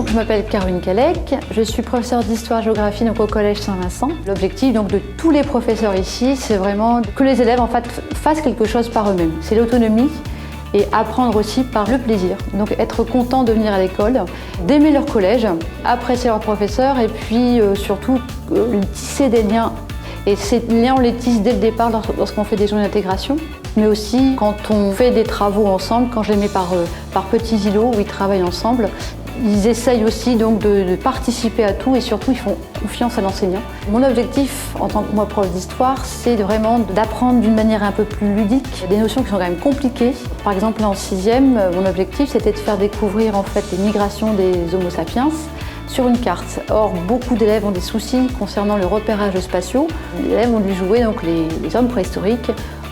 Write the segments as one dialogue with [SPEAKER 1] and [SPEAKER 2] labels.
[SPEAKER 1] donc je m'appelle Caroline Calec, je suis professeure d'histoire-géographie au Collège Saint-Vincent. L'objectif donc de tous les professeurs ici, c'est vraiment que les élèves en fait fassent quelque chose par eux-mêmes. C'est l'autonomie et apprendre aussi par le plaisir. Donc être content de venir à l'école, d'aimer leur collège, apprécier leurs professeurs et puis surtout tisser des liens. Et ces liens, on les tisse dès le départ lorsqu'on fait des journées d'intégration, mais aussi quand on fait des travaux ensemble, quand je les mets par petits îlots où ils travaillent ensemble. Ils essayent aussi donc de participer à tout et surtout ils font confiance à l'enseignant. Mon objectif en tant que moi prof d'histoire, c'est vraiment d'apprendre d'une manière un peu plus ludique. Il y a des notions qui sont quand même compliquées. Par exemple en 6e, mon objectif c'était de faire découvrir en fait les migrations des Homo sapiens sur une carte. Or, beaucoup d'élèves ont des soucis concernant le repérage spatiaux. Les élèves ont dû jouer donc les hommes préhistoriques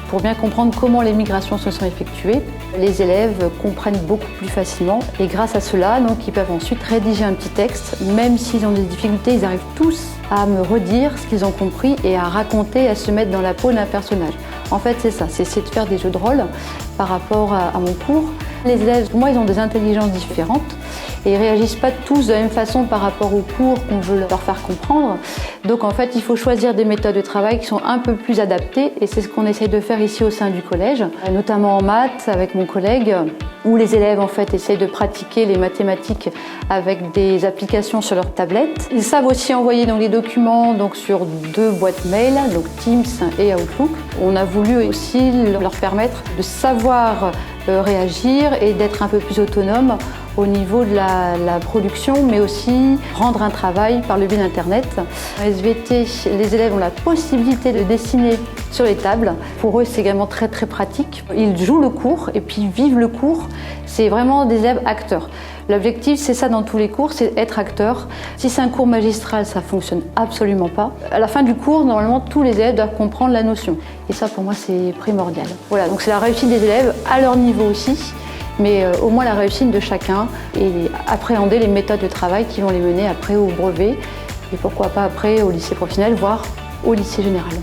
[SPEAKER 1] pour bien comprendre comment les migrations se sont effectuées. Les élèves comprennent beaucoup plus facilement et grâce à cela, donc, ils peuvent ensuite rédiger un petit texte. Même s'ils ont des difficultés, ils arrivent tous à me redire ce qu'ils ont compris et à raconter, à se mettre dans la peau d'un personnage. En fait, c'est ça, c'est essayer de faire des jeux de rôle par rapport à mon cours. Les élèves, pour moi, ils ont des intelligences différentes et ils ne réagissent pas tous de la même façon par rapport au cours qu'on veut leur faire comprendre. Donc en fait, il faut choisir des méthodes de travail qui sont un peu plus adaptées et c'est ce qu'on essaie de faire ici au sein du collège, notamment en maths avec mon collègue, où les élèves en fait essayent de pratiquer les mathématiques avec des applications sur leur tablette. Ils savent aussi envoyer donc, les documents donc, sur 2 boîtes mail, donc Teams et Outlook. On a voulu aussi leur permettre de savoir réagir et d'être un peu plus autonome au niveau de la production, mais aussi rendre un travail par le biais d'Internet. En SVT, les élèves ont la possibilité de dessiner sur les tables. Pour eux, c'est également très très pratique. Ils jouent le cours et puis vivent le cours. C'est vraiment des élèves acteurs. L'objectif, c'est ça dans tous les cours, c'est être acteur. Si c'est un cours magistral, ça fonctionne absolument pas. À la fin du cours, normalement, tous les élèves doivent comprendre la notion. Et ça, pour moi, c'est primordial. Voilà, donc c'est la réussite des élèves à leur niveau aussi, mais au moins la réussite de chacun et appréhender les méthodes de travail qui vont les mener après au brevet et pourquoi pas après au lycée professionnel, voire au lycée général.